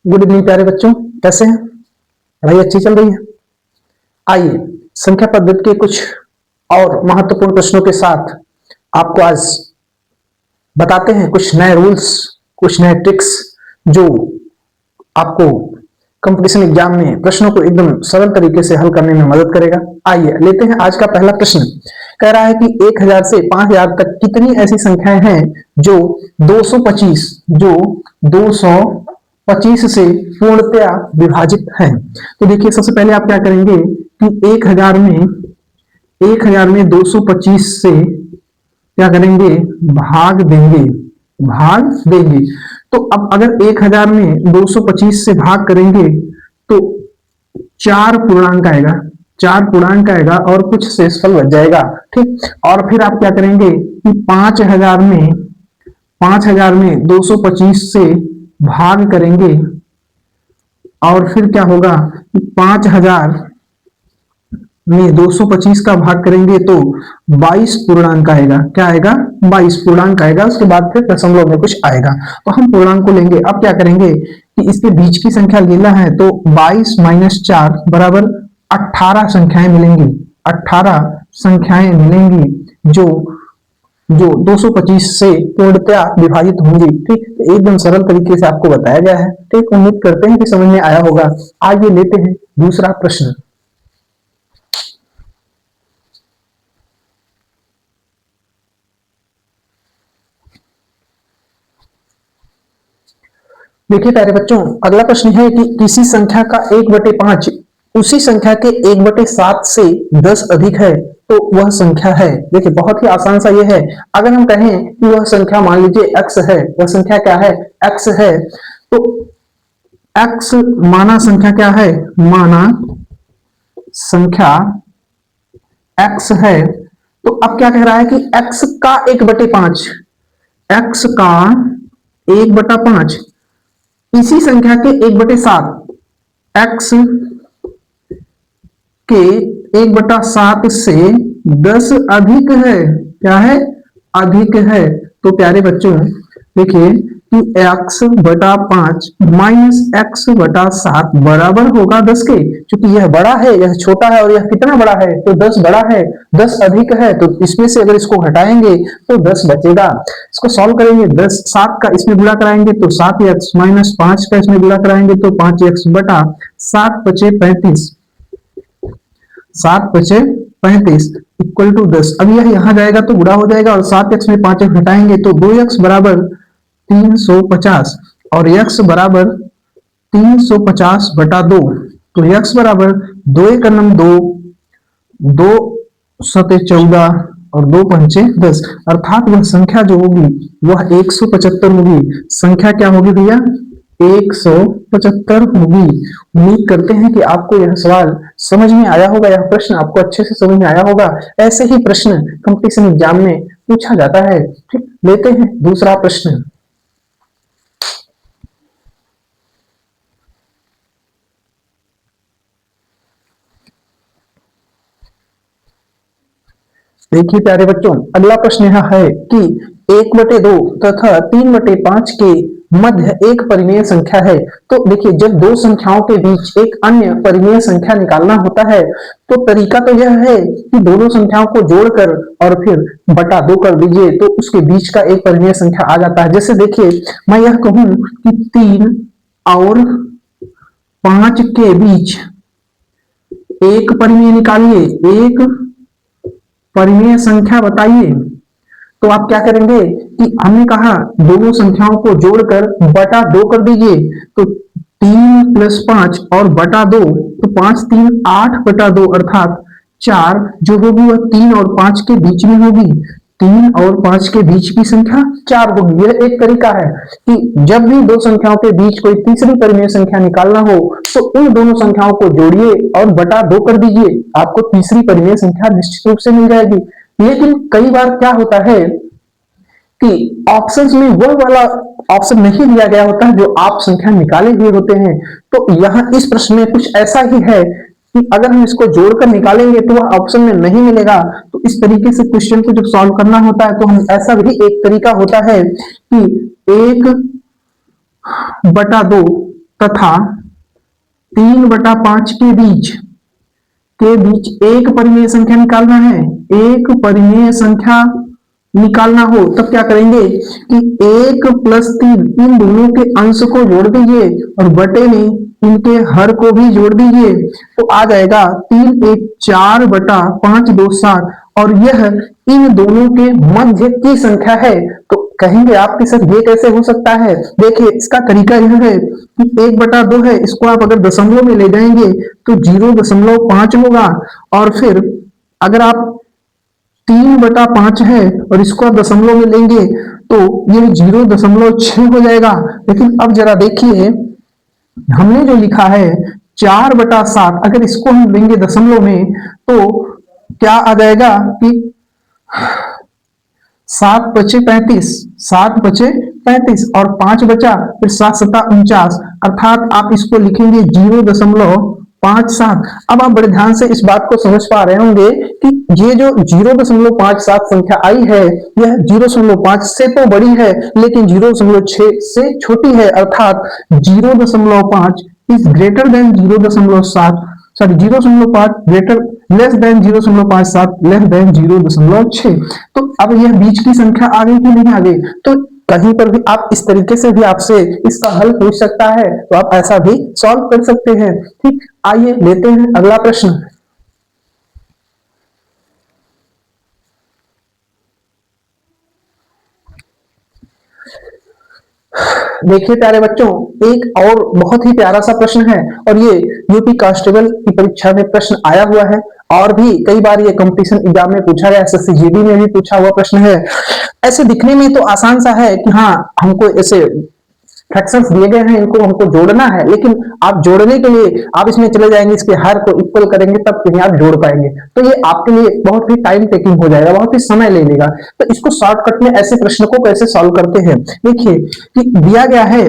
Good evening प्यारे बच्चों, कैसे हैं? पढ़ाई अच्छी चल रही है? आइए संख्या पद्धति के कुछ और महत्वपूर्ण प्रश्नों के साथ आपको आज बताते हैं कुछ नए रूल्स, कुछ नए ट्रिक्स जो आपको कंपटीशन एग्जाम में प्रश्नों को एकदम सरल तरीके से हल करने में मदद करेगा। आइए लेते हैं आज का पहला प्रश्न। कह रहा है कि 1000 से 5000 तक कितनी ऐसी संख्याएं हैं जो 225 से पूर्णतया विभाजित हैं। तो देखिए सबसे पहले आप क्या करेंगे कि 1000 में 225 से क्या करेंगे, भाग देंगे। तो अब अगर 1000 में 225 से भाग करेंगे तो 4 पूर्णांक आएगा और कुछ शेषफल बच जाएगा। ठीक, और फिर आप क्या करेंगे कि 5000 में 225 से भाग करेंगे और फिर क्या होगा कि 5000 में 225 का भाग करेंगे तो 22 पूर्णांक आएगा। क्या आएगा? 22 पूर्णांक आएगा। उसके बाद फिर दशमलव में कुछ आएगा। तो हम पूर्णांक को लेंगे। अब क्या करेंगे कि इसके बीच की संख्या लेना है तो 22 - 4 बराबर 18 संख्याएं मिलेंगी। 18 संख्याएं मिलेंगी जो 225 से पूर्णतया विभाजित होंगी। ठीक, तो एकदम सरल तरीके से आपको बताया गया है। ठीक, उम्मीद करते हैं कि समझ में आया होगा। आइए लेते हैं दूसरा प्रश्न। देखिए प्यारे बच्चों, अगला प्रश्न है कि किसी संख्या का 1/5 उसी संख्या के 1/7 से 10 अधिक है तो वह संख्या है। देखिए बहुत ही आसान सा ये है। अगर हम कहें कि वह संख्या मान लीजिए x है, वह संख्या क्या है? x है। तो x माना संख्या क्या है? माना संख्या x है। तो अब क्या कह रहा है कि x का 1/5, x का 1/5 इसी संख्या के 1/7, x के 1/7 से 10 अधिक है। क्या है? अधिक है। तो प्यारे बच्चों देखिए कि x/5 माइनस x/7 बराबर होगा 10 के। क्योंकि यह बड़ा है, यह छोटा है और यह कितना बड़ा है? तो 10 बड़ा है, 10 अधिक है। तो इसमें से अगर इसको हटाएंगे तो 10 बचेगा। इसको सॉल्व करेंगे, 10 7 का इसमें गुणा कराएंगे तो 7x माइनस 5 का इसमें गुणा कराएंगे तो 5x बटा 7 बचे 35, 7 बचे 35 इक्वल टू 10। अब यह यहां जाएगा तो गुणा हो जाएगा और 7x में 5x हटाएंगे तो 2x बराबर 350 और x बराबर 350 बटा 2। तो x बराबर 2 × 2, 2 × 14 और 2 × 5 10, अर्थात वह संख्या जो होगी वह 175 होगी। संख्या क्या होगी भैया? 175 होगी। उम्मीद करते हैं कि आपको यह सवाल समझ में आया होगा, यह प्रश्न आपको अच्छे से समझ में आया होगा। ऐसे ही प्रश्न कंपटीशन एग्जाम में पूछा जाता है। ठीक, लेते हैं दूसरा प्रश्न। देखिए प्यारे बच्चों, अगला प्रश्न यह है कि 1/2 तथा 3/5 के मध्य एक परिमेय संख्या है। तो देखिए जब दो संख्याओं के बीच एक अन्य परिमेय संख्या निकालना होता है तो तरीका तो यह है कि दोनों संख्याओं को जोड़कर और फिर बटा 2 कर दीजिए तो उसके बीच का एक परिमेय संख्या आ जाता है। जैसे देखिए मैं यह कहूं कि 3 और 5 के बीच एक परिमेय निकालिए, एक परिमेय संख्या बताइए। तो आप क्या करेंगे कि हमने कहा दोनों संख्याओं को जोड़कर बटा 2 कर दीजिए। तो 3 + 5 और बटा 2 तो 5 × 3 = 8/2 अर्थात 4 जो होगी वह 3 और 5 के बीच में होगी। 3 और 5 के बीच की संख्या 4 होगी। यह एक तरीका है कि जब भी दो संख्याओं के बीच कोई तीसरी परिमेय संख्या निकालना हो तो उन दोनों संख्याओं को जोड़िए और बटा 2 कर दीजिए, आपको तीसरी परिमेय संख्या निश्चित रूप से मिल जाएगी। लेकिन कई बार क्या होता है कि ऑप्शंस में वह वाला ऑप्शन नहीं दिया गया होता है जो आप संख्या निकाले हुए होते हैं। तो यहाँ इस प्रश्न में कुछ ऐसा ही है कि अगर हम इसको जोड़कर निकालेंगे तो वह ऑप्शन में नहीं मिलेगा। तो इस तरीके से क्वेश्चन को जब सॉल्व करना होता है तो हम ऐसा भी एक तरीका होता है कि 1/2 तथा 3/5 के बीच एक परिमेय संख्या निकालना है, एक परिमेय संख्या निकालना हो तब क्या करेंगे कि 1+3 इन दोनों के अंश को जोड़ दीजिए और बटे में इनके हर को भी जोड़ दीजिए तो आ जाएगा 3 1 4/5 2 7 और यह इन दोनों के मध्य की संख्या है। तो कहेंगे आप कि सर ये कैसे हो सकता है? देखिए इसका तरीका यह है कि 1/2 है, इसको आप अगर दशमलव में ले जाएंगे तो 0.5 होगा और फिर अगर आप 3/5 है और इसको आप दशमलव में लेंगे तो ये 0.6 हो जाएगा। लेकिन अब जरा देखिए हमने जो लिखा है 4/7 अगर इसको हम लेंगे दशमलव में तो क्या आ जाएगा कि 7×5 = 7×35 और 5 बचा फिर 7×7 = 49 अर्थात आप इसको लिखेंगे 0.57। अब आप बड़े ध्यान से इस बात को समझ पा रहे होंगे कि ये जो 0.57 संख्या आई है यह 0.5 से तो बड़ी है लेकिन 0.6 से छोटी है अर्थात 0.5 is greater than 0.7 sorry 0.5 greater less than 0.57 less than 0.6। तो अब यह बीच की संख्या आ गई कि नहीं आ गई? तो कहीं पर भी आप इस तरीके से भी आपसे इसका हल पूछ सकता है तो आप ऐसा भी सॉल्व कर सकते हैं। ठीक, आइए लेते हैं अगला प्रश्न। देखिए प्यारे बच्चों एक और बहुत ही प्यारा सा प्रश्न है और ये यूपी कांस्टेबल की परीक्षा में प्रश्न आया हुआ है और भी कई बार ये कंपटीशन एग्जाम में पूछा गया, एसएससी जीडी में भी पूछा हुआ प्रश्न है। ऐसे दिखने में तो आसान सा है कि हाँ हमको ऐसे फ्रैक्शंस दिए गए हैं इनको हमको जोड़ना है, लेकिन आप जोड़ने के लिए आप इसमें चले जाएंगे इसके हर को इक्वल करेंगे तब कहीं आप जोड़ पाएंगे तो ये आपके लिए बहुत ही टाइम टेकिंग हो जाएगा, बहुत ही समय ले लेगा। तो इसको शॉर्टकट में ऐसे प्रश्न को कैसे सॉल्व करते हैं देखिए कि दिया गया है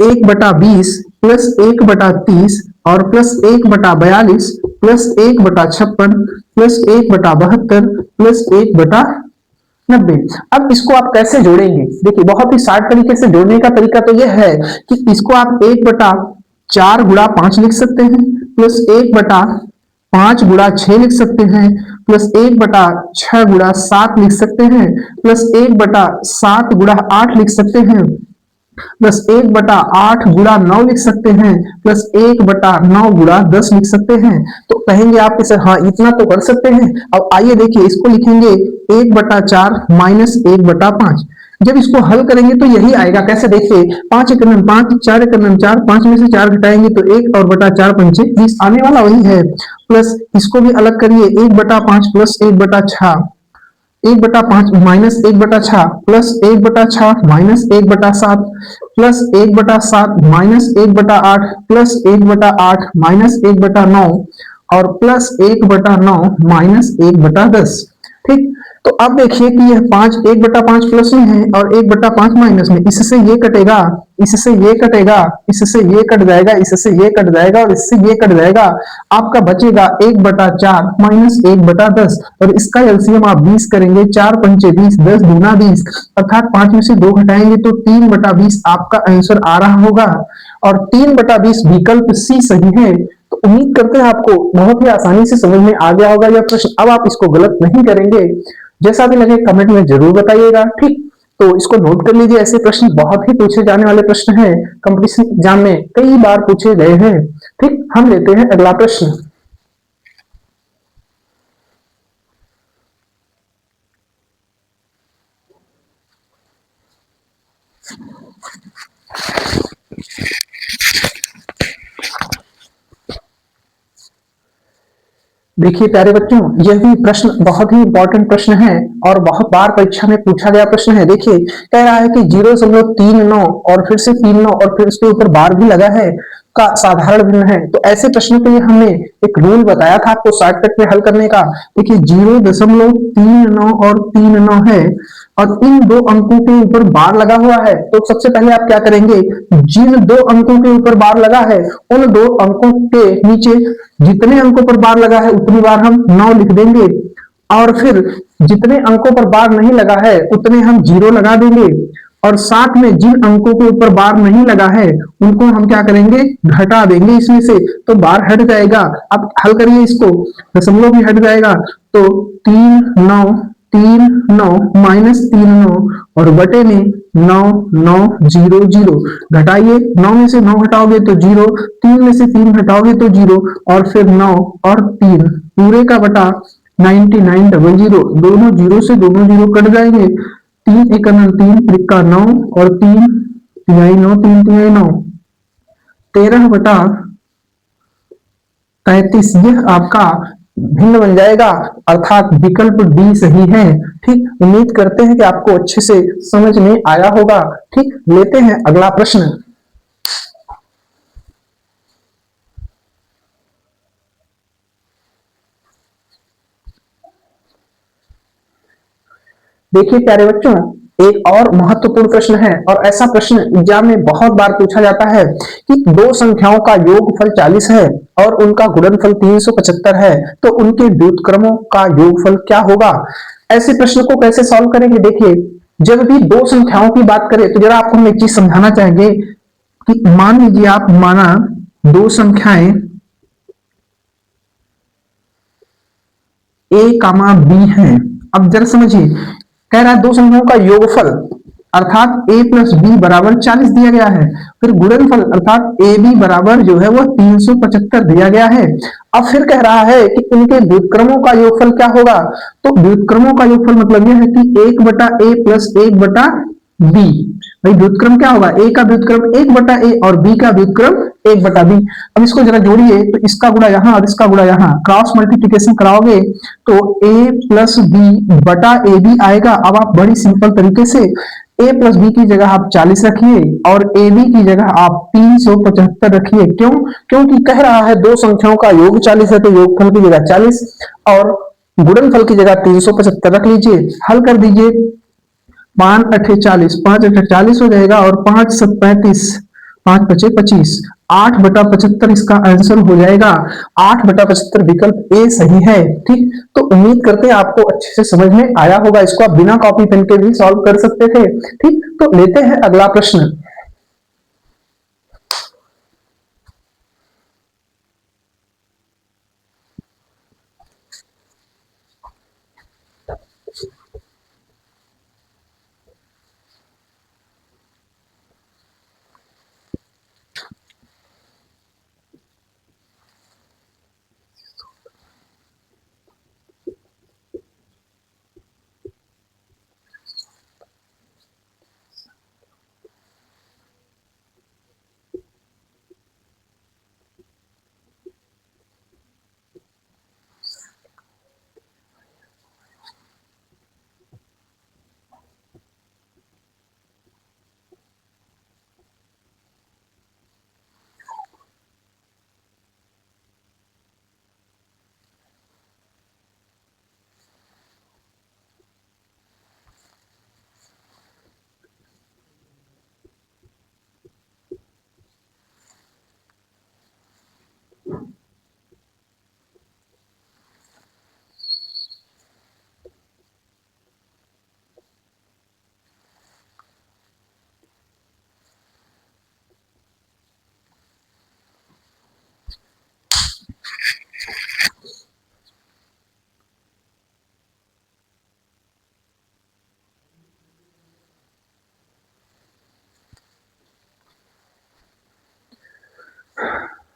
1/20 प्लस 1/30 और प्लस 1/42 प्लस 1/56 प्लस 1/72 प्लस 1/90। अब इसको आप कैसे जोड़ेंगे? देखिए बहुत ही शार्ट तरीके से जोड़ने का तरीका तो यह है कि इसको आप 1/4 गुणा 5 लिख सकते हैं प्लस 1/5 गुणा 6 लिख सकते हैं प्लस 1/6 गुणा 7 लिख सकते हैं प्लस 1/7 गुणा 8 लिख सकते हैं प्लस 1/8 गुणा 9 लिख सकते हैं प्लस 1/9 गुणा 10 लिख सकते हैं। तो कहेंगे आप कि सर हाँ इतना तो कर सकते हैं। अब आइए देखिए इसको लिखेंगे 1/4 माइनस 1/5। जब इसको हल करेंगे तो यही आएगा। कैसे देखिए 5 × 5 4 × 4 5 में से 4 घटाएंगे तो 1 और बटा 4 पंचे 20 आने वाला वही है। प्लस इसको भी अलग करिए 1/5 plus 1/6 1/5 minus 1/6 plus 1/6 minus 1/7 plus 1/7 minus 1/8 plus 1/8 minus 1/9 और प्लस 1/9 माइनस 1/10। ठीक, तो अब देखिए कि यह 5 1/5 प्लस में है और 1/5 माइनस में, इससे ये कटेगा, इससे ये कटेगा, इससे ये कट जाएगा, इससे ये कट जाएगा और इससे ये कट जाएगा। आपका बचेगा 1/4 माइनस 1/10 और इसका एलसीएम आप 20 करेंगे, 4 पंचे 20, 10 दूना 20 अर्थात 5 में से 2 घटाएंगे तो 3/20 आपका आंसर आ रहा होगा और 3/20 विकल्प सी सही है। तो उम्मीद करते हैं आपको बहुत ही आसानी से समझ में आ गया होगा यह प्रश्न। अब आप इसको गलत नहीं करेंगे, जैसा भी लगे कमेंट में जरूर बताइएगा। ठीक, तो इसको नोट कर लीजिए, ऐसे प्रश्न बहुत ही पूछे जाने वाले प्रश्न हैं, कंपटीशन एग्जाम में कई बार पूछे गए हैं। ठीक, हम लेते हैं अगला प्रश्न। देखिए प्यारे बच्चों यह भी प्रश्न बहुत ही इंपॉर्टेंट प्रश्न है और बहुत बार परीक्षा में पूछा गया प्रश्न है। देखिए कह रहा है कि 0.39 और फिर से 39 और फिर उसके ऊपर बार भी लगा है का साधारण भिन्न है। तो ऐसे प्रश्नों के लिए हमने एक रूल बताया था आपको शॉर्टकट में हल करने का। देखिए 0.39 और 39 है और इन दो अंकों के ऊपर बार लगा हुआ है। तो सबसे पहले आप क्या करेंगे, जिन दो अंकों के ऊपर बार लगा है उन दो अंकों के नीचे जितने अंकों पर बार लगा है उतनी बार हम 9 लिख देंगे और फिर जितने अंकों पर बार नहीं लगा है उतने हम 0 लगा देंगे और साथ में जिन अंकों के ऊपर बार नहीं लगा है उनको हम क्या करेंगे, घटा देंगे इसमें से, तो बार हट जाएगा। अब हल करिए इसको, दशमलव भी हट जाएगा, तो 3 9 3 9 -3 9 और बटे में 9 9 0 0। घटाइए, 9 में से 9 घटाओगे तो 0, 3 में से 3 घटाओगे तो 0, और फिर 9 और 3 पूरे का बटा 9900। दोनों जीरो से दोनों जीरो कट जाएंगे, 3 एक 3 त्रिका 9 और 3 तिहाई 9, 3 तिहाई 9, 13/33। यह आपका भिन्न बन जाएगा, अर्थात विकल्प डी सही है। ठीक, उम्मीद करते हैं कि आपको अच्छे से समझ में आया होगा। ठीक, लेते हैं अगला प्रश्न। देखिए प्यारे बच्चों, एक और महत्वपूर्ण प्रश्न है, और ऐसा प्रश्न एग्जाम में बहुत बार पूछा जाता है कि दो संख्याओं का योगफल 40 है और उनका गुणनफल 375 है, तो उनके व्युत्क्रमों का योगफल क्या होगा। ऐसे प्रश्न को कैसे सॉल्व करेंगे। देखिए, जब भी दो संख्याओं की बात करें तो जरा आपको हम एक चीज समझाना चाहेंगे कि मान लीजिए आप माना दो संख्याएं a, b है। अब जरा समझिए, कह रहा है दो संख्याओं का योगफल अर्थात a + b बराबर 40 दिया गया है, फिर गुणनफल अर्थात a b बराबर जो है वो 375 दिया गया है। अब फिर कह रहा है कि इनके व्युत्क्रमों का योगफल क्या होगा। तो व्युत्क्रमों का योगफल मतलब यह है कि 1/a + 1/b। भाई व्युत्क्रम क्या होगा, a का व्युत्क्रम 1/a और b का व्युत्क्रम 1/b। अब इसको जरा जोड़िए, तो इसका गुणा यहाँ और इसका गुणा यहाँ, क्रॉस मल्टीप्लिकेशन कराओगे तो a + b बटा ab आएगा। अब आप बड़ी सिंपल तरीके से a + b की जगह आप 40 रखिए और ab की जगह आप 375 रखिए। क्यों, क्योंकि कह रहा है दो संख्याओं का योग 40 है, तो योगफल की जगह 40 और गुणनफल की जगह 375 रख लीजिए। हल कर दीजिए, 5 8 40, 5 8 40 हो जाएगा और 5 7 35, 5 5 25, 8/75 इसका आंसर हो जाएगा। 8/75 विकल्प ए सही है। ठीक, तो उम्मीद करते हैं आपको अच्छे से समझ में आया होगा। इसको आप बिना कॉपी पेन के भी सॉल्व कर सकते थे। ठीक, तो लेते हैं अगला प्रश्न।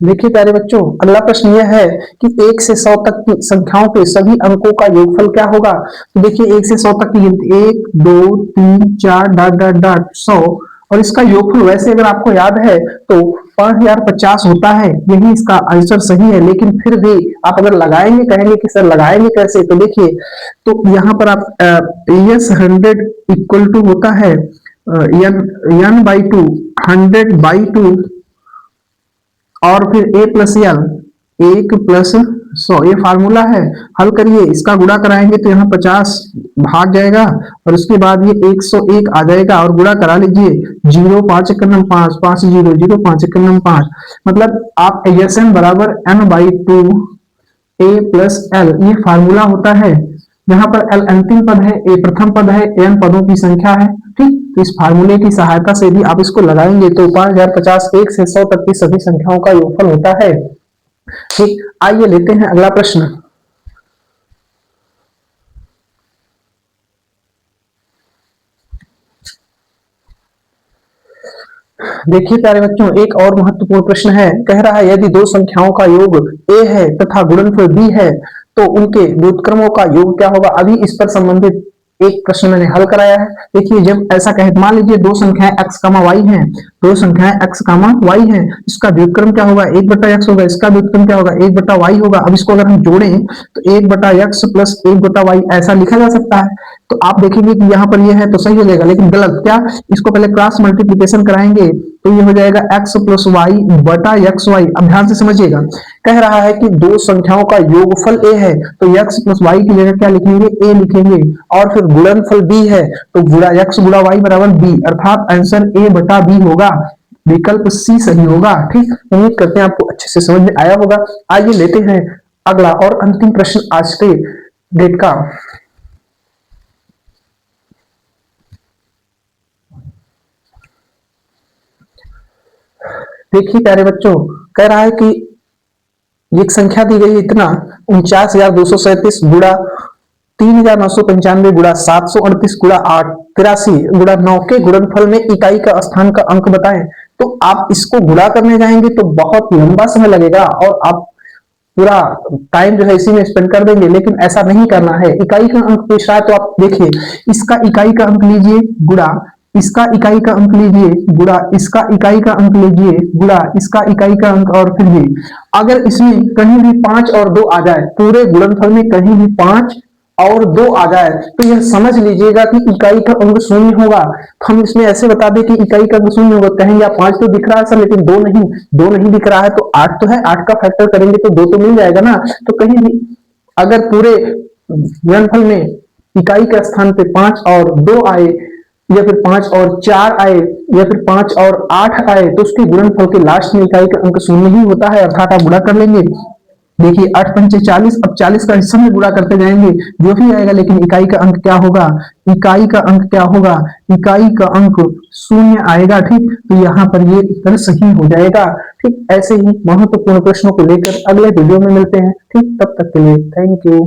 देखिए प्यारे बच्चों, अगला प्रश्न यह है कि 1 से 100 तक की संख्याओं के सभी अंकों का योगफल क्या होगा। तो देखिए 1 से 100 तक की गिनती 1 2 3 4 डॉट डॉट डॉट 100, और इसका योगफल वैसे अगर आपको याद है तो 5050 होता है। यही इसका आंसर सही है, लेकिन फिर भी आप अगर लगाएंगे, कहेंगे कि सर लगाएंगे कैसे, तो देखिए, तो यहाँ पर आप यस 100 = होता है n/2, 100/2 और फिर a + l 1 + 100, ये फार्मूला है। हल करिए, इसका गुणा कराएंगे तो यहाँ 50 भाग जाएगा और उसके बाद ये 101 आ जाएगा और गुणा करा लीजिए। 0 5 1 5 5 0 0 5 1 5, मतलब आप n बराबर n/2 a + l, ये फार्मूला होता है। यहाँ पर l अंतिम पद है, a प्रथम पद है, n पदों की संख्या है। ठीक, तो इस फार्मूले की सहायता से भी आप इसको लगाएंगे तो 5050 1 से 100 तक की सभी संख्याओं का योगफल होता है। ठीक, आइए लेते हैं अगला प्रश्न। देखिए प्यारे बच्चों, एक और महत्वपूर्ण प्रश्न है। कह रहा है यदि दो संख्याओं का योग a है तथा गुणनफल b है तो उनके व्युत्क्रमों का योग क्या होगा। अभी इस पर संबंधित एक प्रश्न मैंने हल कराया है। देखिए जब ऐसा कहे, मान लीजिए दो संख्याएं x कामा y हैं, दो संख्याएं x कामा y हैं, इसका व्युत्क्रम क्या होगा, 1/x होगा, इसका व्युत्क्रम क्या होगा, 1/y होगा। अब इसको अगर हम जोड़ें तो 1/x प्लस 1/y ऐसा लिखा जा सकता है। तो आप देखेंगे कि यहाँ पर ये है तो सही हो जाएगा, लेकिन गलत। क्या, इसको पहले क्रॉस मल्टीप्लीकेशन कराएंगे तो ये हो जाएगा x प्लस वाई बटा एक्स वाई। अब ध्यान से समझिएगा, कह रहा है कि दो संख्याओं का योगफल a है तो x प्लस वाई की जगह क्या लिखेंगे, a लिखेंगे, और फिर गुणनफल b है तो गुणा x गुणा y बराबर b, अर्थात आंसर a बटा b होगा। विकल्प सी सही होगा। ठीक, उम्मीद करते हैं आपको अच्छे से समझ में आया होगा। आइए लेते हैं अगला और अंतिम प्रश्न आज के डेट का। देखिए प्यारे बच्चों, कह रहा है कि एक संख्या दी गई है इतना 49,237 गुणा 3,995 गुणा 738 गुणा 8 83 गुणा 9 के गुणनफल में इकाई का स्थान का अंक बताएं। तो आप इसको गुणा करने जाएंगे तो बहुत लंबा समय लगेगा और आप पूरा टाइम जो है इसी में स्पेंड कर देंगे, लेकिन ऐसा नहीं करना है। इकाई का अंक पूछ रहा है तो आप देखिए, इसका इकाई का अंक लीजिए गुणा इसका इकाई का अंक लीजिए गुणा इसका इकाई का अंक लीजिए गुणा इसका इकाई का अंक, और फिर भी अगर इसमें कहीं भी 5 और 2 आ जाए, पूरे गुणनफल में कहीं भी 5 और 2 आ जाए तो यह समझ लीजिएगा कि इकाई का अंक शून्य होगा। तो हम इसमें ऐसे बता दें कि इकाई का अंक शून्य होगा, कहेंगे आप 5 तो दिख रहा है सर, लेकिन 2 नहीं दिख रहा है, तो 8 तो है, 8 का फैक्टर करेंगे तो 2 तो मिल जाएगा ना। तो कहीं भी अगर पूरे गुणनफल में इकाई के स्थान पे 5 और 2 आए, या फिर 5 और 4 आए, या फिर 5 और 8 आए, तो उसके गुणनफल के लास्ट में इकाई का अंक शून्य ही होता है, अर्थात आप गुणा कर लेंगे। देखिए 8 पंचे 40, अब 40 का हिस्सा में गुणा करते जाएंगे जो भी आएगा, लेकिन इकाई का अंक क्या होगा, इकाई का अंक क्या होगा, इकाई का अंक शून्य आएगा। ठीक, तो यहाँ पर ये उत्तर सही हो जाएगा। ठीक, ऐसे ही महत्वपूर्ण प्रश्नों को लेकर अगले वीडियो में मिलते हैं। ठीक, तब तक के लिए थैंक यू।